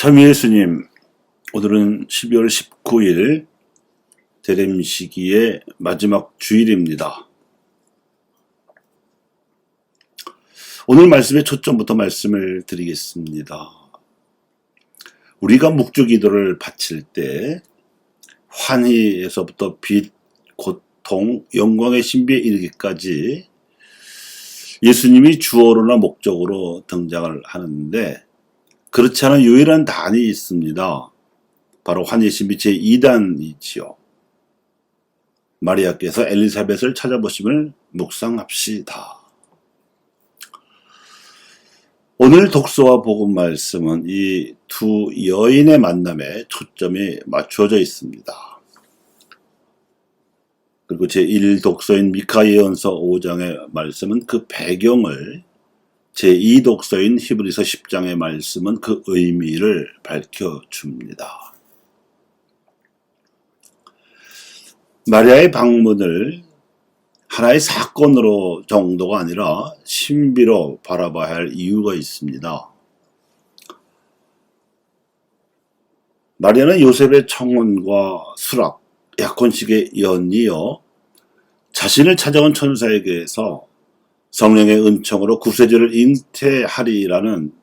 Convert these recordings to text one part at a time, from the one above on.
참 예수님, 오늘은 12월 19일 대림시기의 마지막 주일입니다. 오늘 말씀의 초점부터 말씀을 드리겠습니다. 우리가 묵주기도를 바칠 때 환희에서부터 빛, 고통, 영광의 신비에 이르기까지 예수님이 주어로나 목적으로 등장을 하는데 그렇지 않은 유일한 단이 있습니다. 바로 환희신비 제2단이지요. 마리아께서 엘리사벳을 찾아보심을 묵상합시다. 오늘 독서와 복음 말씀은 이 두 여인의 만남에 초점이 맞추어져 있습니다. 그리고 제1독서인 미카 예언서 5장의 말씀은 그 배경을, 제2독서인 히브리서 10장의 말씀은 그 의미를 밝혀줍니다. 마리아의 방문을 하나의 사건으로 정도가 아니라 신비로 바라봐야 할 이유가 있습니다. 마리아는 요셉의 청혼과 수락, 약혼식에 연이어 자신을 찾아온 천사에게서 성령의 은총으로 구세주를 잉태하리라는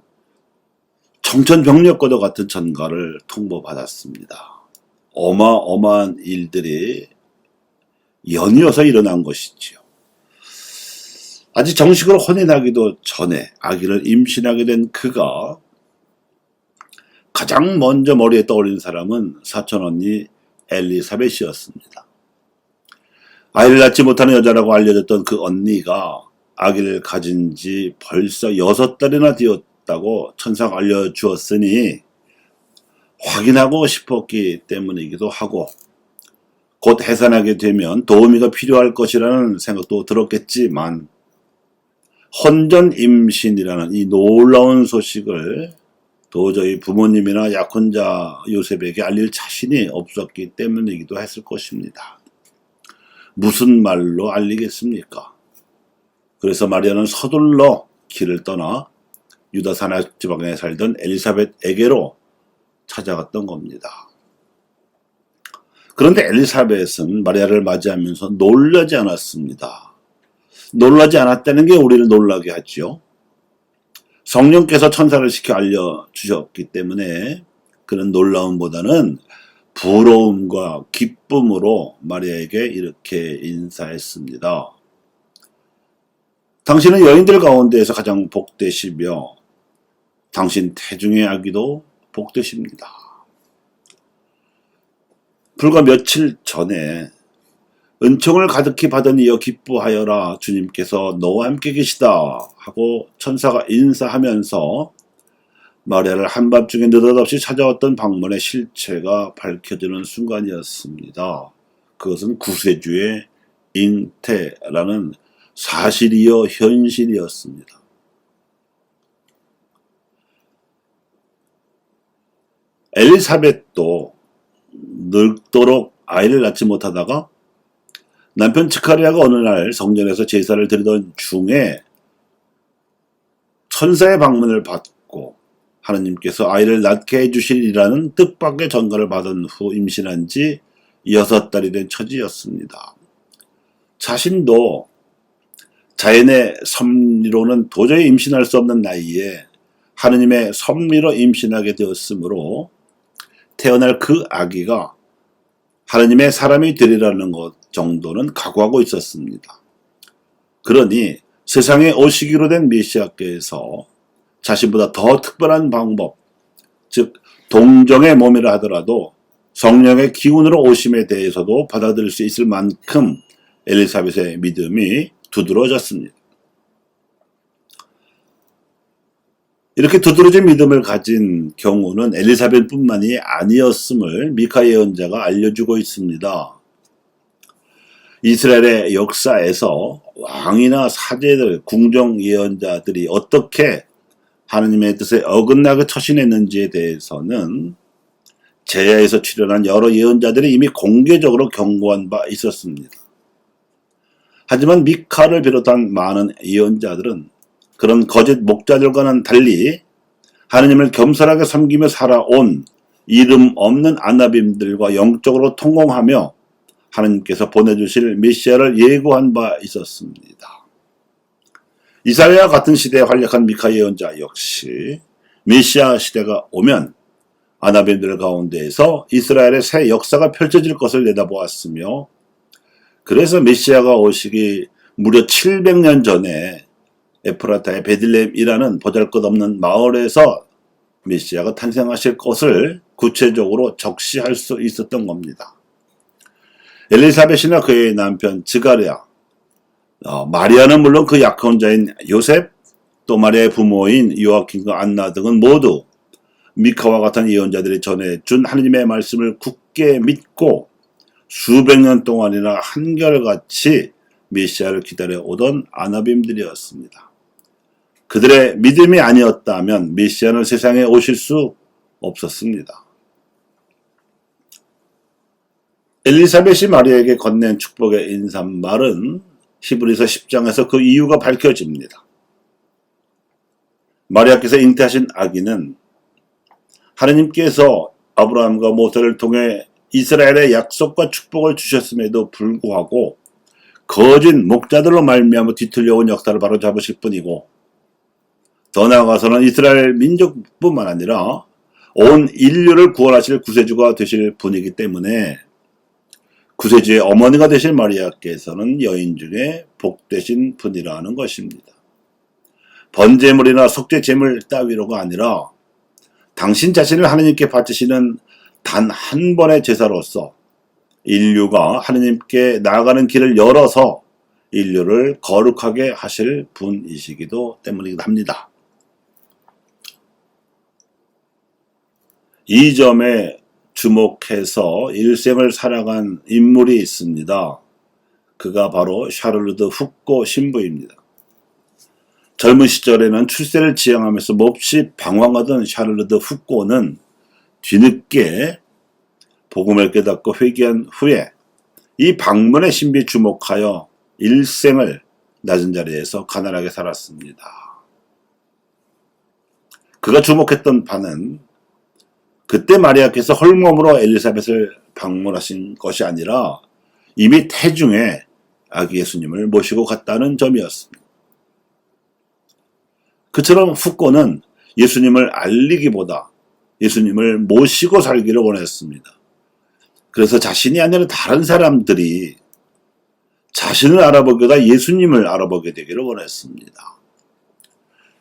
청천벽력과도 같은 전가를 통보받았습니다. 어마어마한 일들이 연이어서 일어난 것이지요. 아직 정식으로 혼인하기도 전에 아기를 임신하게 된 그가 가장 먼저 머리에 떠올린 사람은 사촌언니 엘리사벳이었습니다. 아이를 낳지 못하는 여자라고 알려졌던 그 언니가 아기를 가진 지 벌써 6달이나 되었다고 천사가 알려주었으니 확인하고 싶었기 때문이기도 하고 곧 해산하게 되면 도우미가 필요할 것이라는 생각도 들었겠지만 혼전 임신이라는 이 놀라운 소식을 도저히 부모님이나 약혼자 요셉에게 알릴 자신이 없었기 때문이기도 했을 것입니다. 무슨 말로 알리겠습니까? 그래서 마리아는 서둘러 길을 떠나 유다 산악 지방에 살던 엘리사벳에게로 찾아갔던 겁니다. 그런데 엘리사벳은 마리아를 맞이하면서 놀라지 않았습니다. 놀라지 않았다는 게 우리를 놀라게 하지요. 성령께서 천사를 시켜 알려주셨기 때문에 그런 놀라움보다는 부러움과 기쁨으로 마리아에게 이렇게 인사했습니다. 당신은 여인들 가운데에서 가장 복되시며 당신 태중의 아기도 복되십니다. 불과 며칠 전에 은총을 가득히 받은 이여 기뻐하여라, 주님께서 너와 함께 계시다 하고 천사가 인사하면서 마리아를 한밤중에 느닷없이 찾아왔던 방문의 실체가 밝혀지는 순간이었습니다. 그것은 구세주의 잉태라는 사실이요 현실이었습니다. 엘리사벳도 늙도록 아이를 낳지 못하다가 남편 스가랴가 어느 날 성전에서 제사를 드리던 중에 천사의 방문을 받고 하느님께서 아이를 낳게 해주시리라는 뜻밖의 전가를 받은 후 임신한 지 6달이 된 처지였습니다. 자신도 자연의 섭리로는 도저히 임신할 수 없는 나이에 하느님의 섭리로 임신하게 되었으므로 태어날 그 아기가 하느님의 사람이 되리라는 것 정도는 각오하고 있었습니다. 그러니 세상에 오시기로 된 메시아께서 자신보다 더 특별한 방법, 즉 동정의 몸이라 하더라도 성령의 기운으로 오심에 대해서도 받아들일 수 있을 만큼 엘리사벳의 믿음이 두드러졌습니다. 이렇게 두드러진 믿음을 가진 경우는 엘리사벳뿐만이 아니었음을 미카 예언자가 알려주고 있습니다. 이스라엘의 역사에서 왕이나 사제들, 궁정 예언자들이 어떻게 하느님의 뜻에 어긋나게 처신했는지에 대해서는 제야에서 출연한 여러 예언자들이 이미 공개적으로 경고한 바 있었습니다. 하지만 미카를 비롯한 많은 예언자들은 그런 거짓 목자들과는 달리 하느님을 겸손하게 섬기며 살아온 이름 없는 아나빔들과 영적으로 통공하며 하느님께서 보내주실 메시아를 예고한 바 있었습니다. 이사야와 같은 시대에 활약한 미카 예언자 역시 메시아 시대가 오면 아나빔들 가운데에서 이스라엘의 새 역사가 펼쳐질 것을 내다보았으며, 그래서 메시아가 오시기 무려 700년 전에 에프라타의 베들레헴이라는 보잘것없는 마을에서 메시아가 탄생하실 것을 구체적으로 적시할 수 있었던 겁니다. 엘리사벳이나 그의 남편 스가랴, 마리아는 물론 그 약혼자인 요셉, 또 마리아의 부모인 요아킴과 안나 등은 모두 미카와 같은 예언자들이 전해준 하느님의 말씀을 굳게 믿고 수백 년 동안이나 한결같이 메시아를 기다려오던 아나빔들이었습니다. 그들의 믿음이 아니었다면 메시아는 세상에 오실 수 없었습니다. 엘리사벳이 마리아에게 건넨 축복의 인사말은 히브리서 10장에서 그 이유가 밝혀집니다. 마리아께서 잉태하신 아기는 하느님께서 아브라함과 모세를 통해 이스라엘의 약속과 축복을 주셨음에도 불구하고 거짓 목자들로 말미암아 뒤틀려온 역사를 바로잡으실 뿐이고, 더 나아가서는 이스라엘 민족뿐만 아니라 온 인류를 구원하실 구세주가 되실 분이기 때문에 구세주의 어머니가 되실 마리아께서는 여인 중에 복되신 분이라는 것입니다. 번제물이나 속죄제물 따위로가 아니라 당신 자신을 하느님께 바치시는 단 한 번의 제사로서 인류가 하느님께 나아가는 길을 열어서 인류를 거룩하게 하실 분이시기도 때문이기도 합니다. 이 점에 주목해서 일생을 살아간 인물이 있습니다. 그가 바로 샤를르드 후꼬 신부입니다. 젊은 시절에는 출세를 지향하면서 몹시 방황하던 샤를르드 후꼬는 뒤늦게 복음을 깨닫고 회개한 후에 이 방문의 신비에 주목하여 일생을 낮은 자리에서 가난하게 살았습니다. 그가 주목했던 바는 그때 마리아께서 헐몸으로 엘리사벳을 방문하신 것이 아니라 이미 태중에 아기 예수님을 모시고 갔다는 점이었습니다. 그처럼 후꼬는 예수님을 알리기보다 예수님을 모시고 살기를 원했습니다. 그래서 자신이 아니라 다른 사람들이 자신을 알아보기보다 예수님을 알아보게 되기를 원했습니다.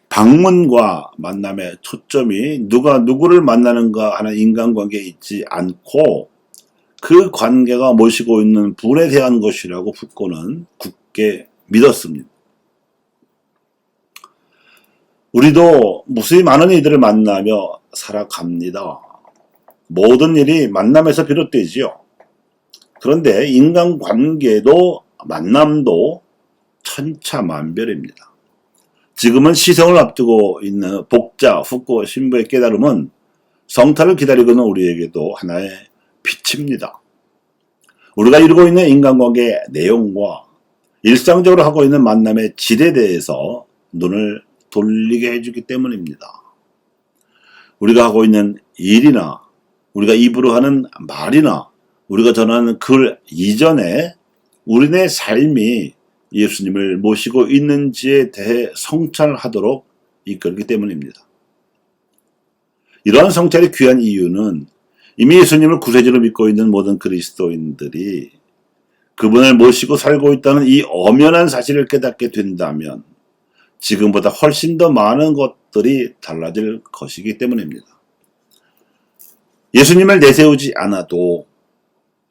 방문과 만남의 초점이 누가 누구를 만나는가 하는 인간관계에 있지 않고 그 관계가 모시고 있는 분에 대한 것이라고 후꼬는 굳게 믿었습니다. 우리도 무수히 많은 이들을 만나며 살아갑니다. 모든 일이 만남에서 비롯되지요. 그런데 인간관계도 만남도 천차만별입니다. 지금은 시성을 앞두고 있는 복자 후꼬 신부의 깨달음은 성탄을 기다리고 있는 우리에게도 하나의 빛입니다. 우리가 이루고 있는 인간관계의 내용과 일상적으로 하고 있는 만남의 질에 대해서 눈을 돌리게 해주기 때문입니다. 우리가 하고 있는 일이나 우리가 입으로 하는 말이나 우리가 전하는 글 이전에 우리네 삶이 예수님을 모시고 있는지에 대해 성찰하도록 이끌기 때문입니다. 이러한 성찰이 귀한 이유는 이미 예수님을 구세주로 믿고 있는 모든 그리스도인들이 그분을 모시고 살고 있다는 이 엄연한 사실을 깨닫게 된다면 지금보다 훨씬 더 많은 것들이 달라질 것이기 때문입니다. 예수님을 내세우지 않아도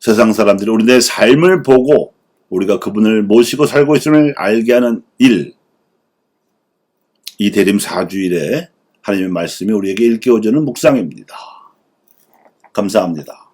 세상 사람들이 우리의 삶을 보고 우리가 그분을 모시고 살고 있음을 알게 하는 일, 이 대림 4주일에 하나님의 말씀이 우리에게 일깨워주는 묵상입니다. 감사합니다.